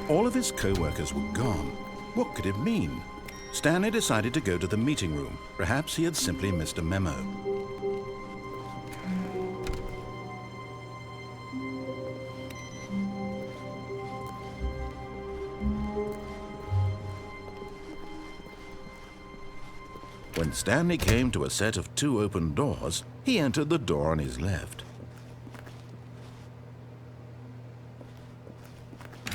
All of his co-workers were gone. What could it mean? Stanley decided to go to the meeting room. Perhaps he had simply missed a memo. When Stanley came to a set of 2 open doors, he entered the door on his left.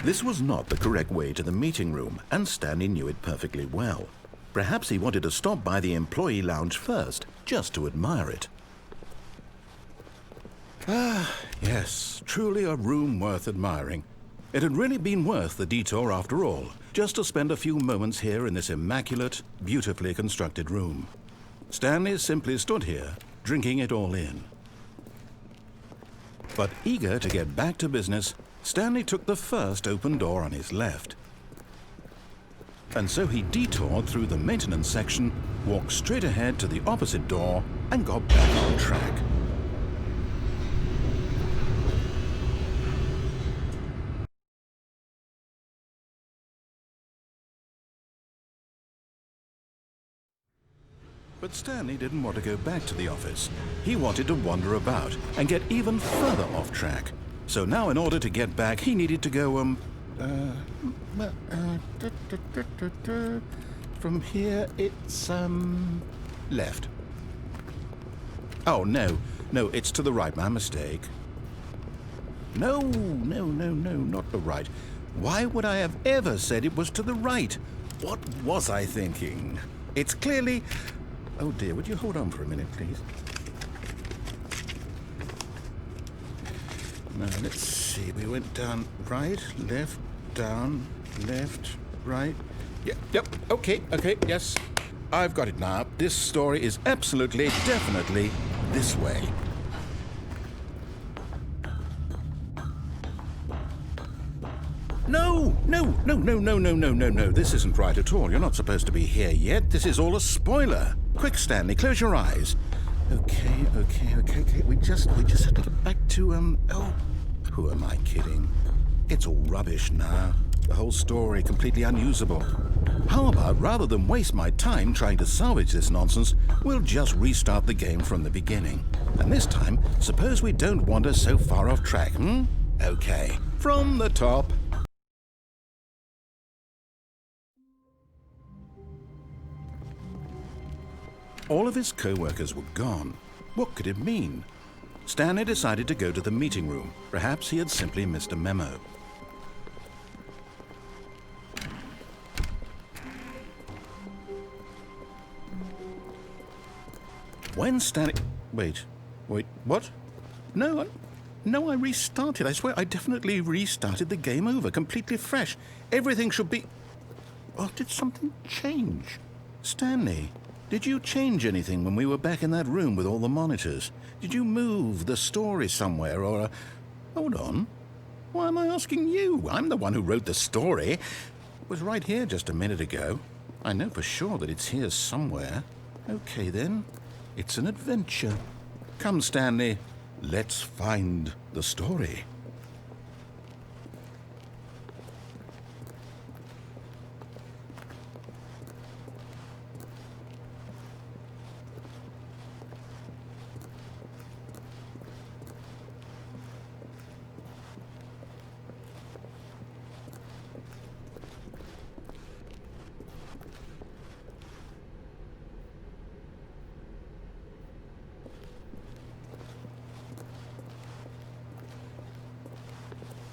This was not the correct way to the meeting room, and Stanley knew it perfectly well. Perhaps he wanted to stop by the employee lounge first, just to admire it. Ah, yes, truly a room worth admiring. It had really been worth the detour after all, just to spend a few moments here in this immaculate, beautifully constructed room. Stanley simply stood here, drinking it all in. But eager to get back to business, Stanley took the first open door on his left. And so he detoured through the maintenance section, walked straight ahead to the opposite door, and got back on track. But Stanley didn't want to go back to the office. He wanted to wander about and get even further off track. So now in order to get back, he needed to go, from here it's, left. Oh, no, it's to the right, my mistake. No, not the right. Why would I have ever said it was to the right? What was I thinking? It's clearly... Oh dear, would you hold on for a minute, please? Now, let's see, we went down right, left, down, left, right. Yep, okay, yes. I've got it now. This story is absolutely, definitely this way. No, this isn't right at all. You're not supposed to be here yet. This is all a spoiler. Quick, Stanley, close your eyes. Okay. We just have to get back to, oh, who am I kidding? It's all rubbish now. The whole story completely unusable. How about, rather than waste my time trying to salvage this nonsense, we'll just restart the game from the beginning. And this time, suppose we don't wander so far off track, Okay, from the top. All of his co-workers were gone. What could it mean? Stanley decided to go to the meeting room. Perhaps he had simply missed a memo. When Stanley... Wait, what? No, I restarted. I swear I definitely restarted the game over, completely fresh. Everything should be... Oh, did something change? Stanley... Did you change anything when we were back in that room with all the monitors? Did you move the story somewhere or... Hold on. Why am I asking you? I'm the one who wrote the story. It was right here just a minute ago. I know for sure that it's here somewhere. Okay, then. It's an adventure. Come, Stanley. Let's find the story.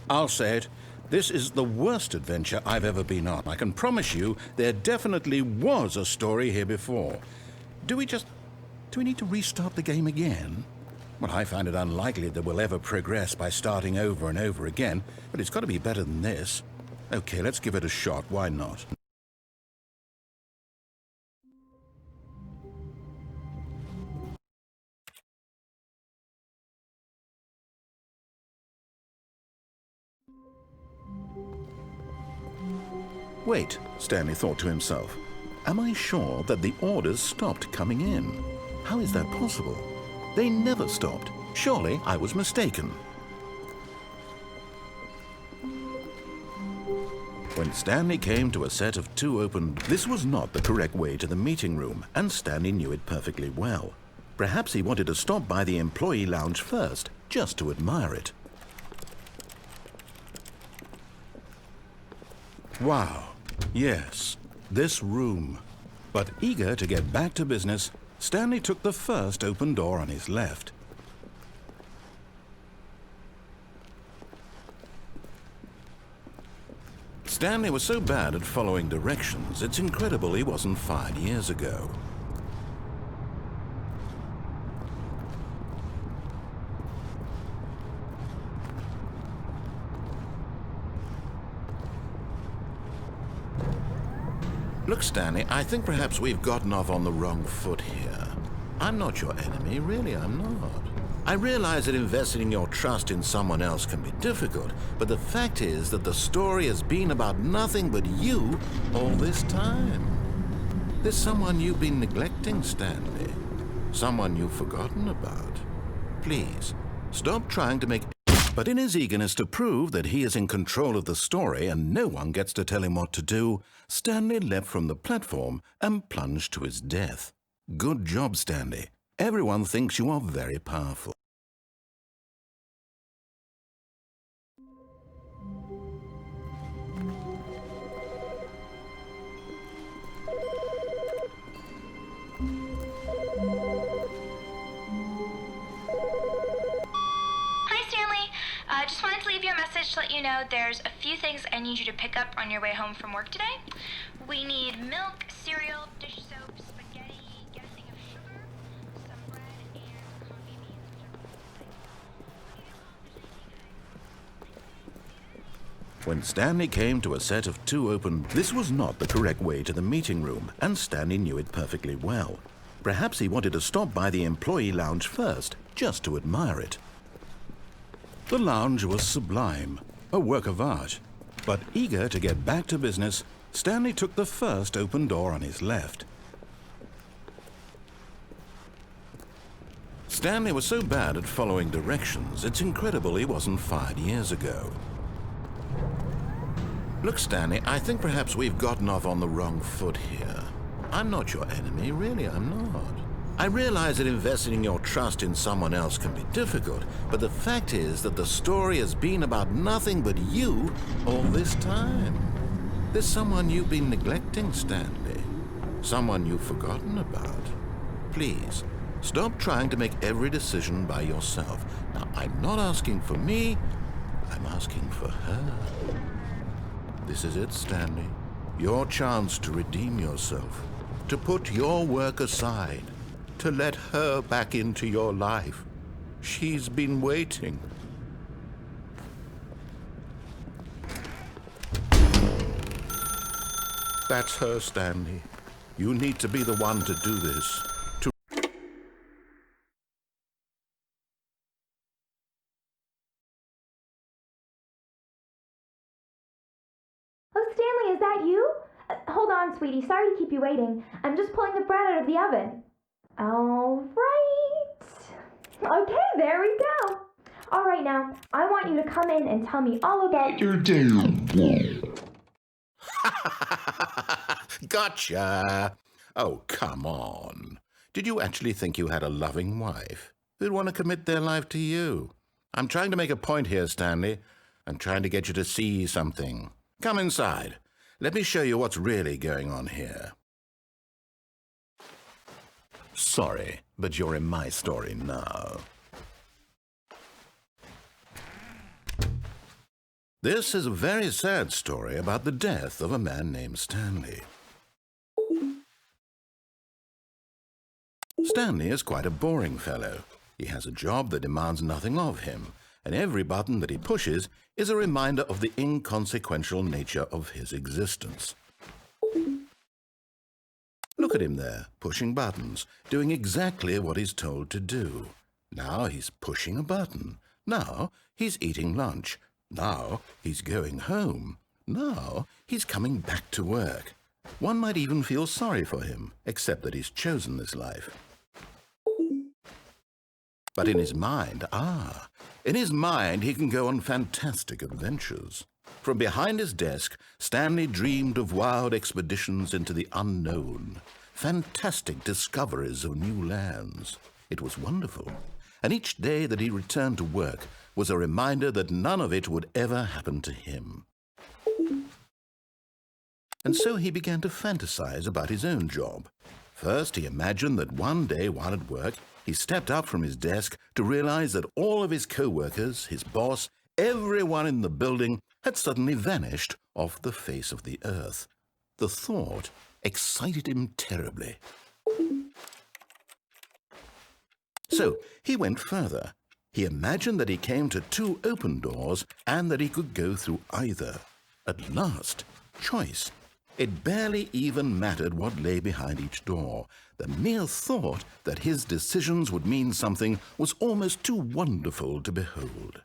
I'll say it. This is the worst adventure I've ever been on. I can promise you there definitely was a story here before. Do we need to restart the game again? Well, I find it unlikely that we'll ever progress by starting over and over again, but it's got to be better than this. Okay, let's give it a shot. Why not? Wait, Stanley thought to himself. Am I sure that the orders stopped coming in? How is that possible? They never stopped. Surely I was mistaken. When Stanley came to a set of 2 open, this was not the correct way to the meeting room, and Stanley knew it perfectly well. Perhaps he wanted to stop by the employee lounge first, just to admire it. Wow, yes, this room. But eager to get back to business, Stanley took the first open door on his left. Stanley was so bad at following directions, it's incredible he wasn't fired years ago. Look, Stanley, I think perhaps we've gotten off on the wrong foot here. I'm not your enemy, really, I'm not. I realize that investing your trust in someone else can be difficult, but the fact is that the story has been about nothing but you all this time. There's someone you've been neglecting, Stanley. Someone you've forgotten about. Please, stop trying to make... But in his eagerness to prove that he is in control of the story and no one gets to tell him what to do, Stanley leapt from the platform and plunged to his death. Good job, Stanley. Everyone thinks you are very powerful. Just wanted to leave you a message to let you know there's a few things I need you to pick up on your way home from work today. We need milk, cereal, dish soap, spaghetti, get a thing of sugar, some bread, and coffee beans. When Stanley came to a set of 2 open, this was not the correct way to the meeting room, and Stanley knew it perfectly well. Perhaps he wanted to stop by the employee lounge first, just to admire it. The lounge was sublime, a work of art. But eager to get back to business, Stanley took the first open door on his left. Stanley was so bad at following directions, it's incredible he wasn't fired years ago. Look, Stanley, I think perhaps we've gotten off on the wrong foot here. I'm not your enemy, really, I'm not. I realize that investing your trust in someone else can be difficult, but the fact is that the story has been about nothing but you all this time. There's someone you've been neglecting, Stanley. Someone you've forgotten about. Please, stop trying to make every decision by yourself. Now, I'm not asking for me, I'm asking for her. This is it, Stanley. Your chance to redeem yourself, to put your work aside, to let her back into your life. She's been waiting. That's her, Stanley. You need to be the one to do this. Oh, Stanley, is that you? Hold on, sweetie. Sorry to keep you waiting. I'm just pulling the bread out of the oven. All right. Okay, there we go. All right, now, I want you to come in and tell me all about your day. Gotcha. Oh, come on. Did you actually think you had a loving wife who'd want to commit their life to you? I'm trying to make a point here, Stanley. I'm trying to get you to see something. Come inside. Let me show you what's really going on here. Sorry, but you're in my story now. This is a very sad story about the death of a man named Stanley. Stanley is quite a boring fellow. He has a job that demands nothing of him, and every button that he pushes is a reminder of the inconsequential nature of his existence. Look at him there, pushing buttons, doing exactly what he's told to do. Now he's pushing a button. Now he's eating lunch. Now he's going home. Now he's coming back to work. One might even feel sorry for him, except that he's chosen this life. But in his mind, he can go on fantastic adventures. From behind his desk, Stanley dreamed of wild expeditions into the unknown, fantastic discoveries of new lands. It was wonderful, and each day that he returned to work was a reminder that none of it would ever happen to him. And so he began to fantasize about his own job. First, he imagined that one day while at work, he stepped up from his desk to realize that all of his co-workers, his boss, everyone in the building had suddenly vanished off the face of the earth. The thought excited him terribly. So he went further. He imagined that he came to 2 open doors and that he could go through either. At last, choice. It barely even mattered what lay behind each door. The mere thought that his decisions would mean something was almost too wonderful to behold.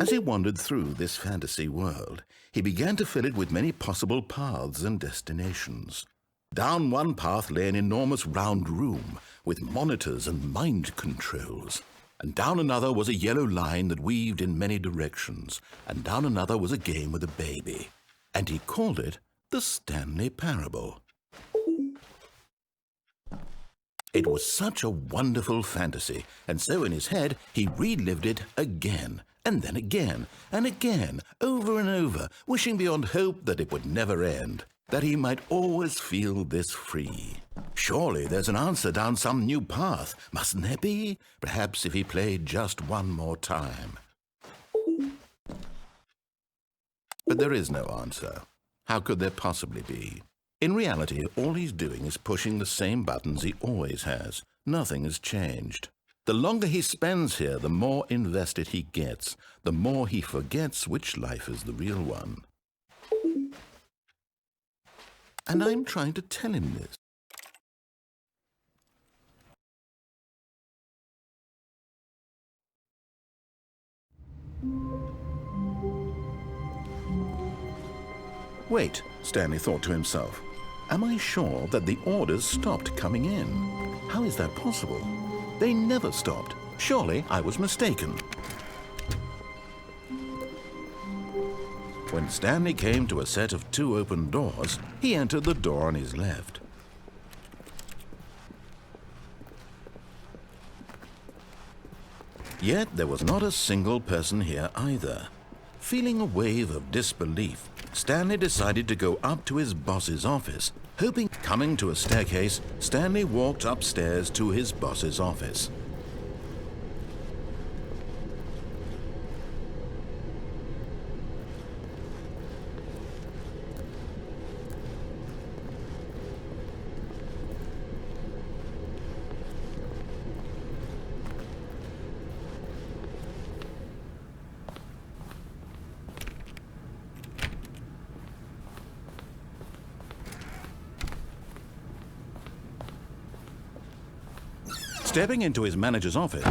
As he wandered through this fantasy world, he began to fill it with many possible paths and destinations. Down one path lay an enormous round room with monitors and mind controls. And down another was a yellow line that weaved in many directions. And down another was a game with a baby. And he called it the Stanley Parable. It was such a wonderful fantasy, and so in his head he relived it again, and then again, and again, over and over, wishing beyond hope that it would never end, that he might always feel this free. Surely there's an answer down some new path, mustn't there be? Perhaps if he played just one more time. But there is no answer. How could there possibly be? In reality, all he's doing is pushing the same buttons he always has. Nothing has changed. The longer he spends here, the more invested he gets, the more he forgets which life is the real one. And I'm trying to tell him this. Wait, Stanley thought to himself. Am I sure that the orders stopped coming in? How is that possible? They never stopped. Surely I was mistaken. When Stanley came to a set of 2 open doors, he entered the door on his left. Yet there was not a single person here either. Feeling a wave of disbelief, Stanley decided to go up to his boss's office. Coming to a staircase, Stanley walked upstairs to his boss's office. Stepping into his manager's office,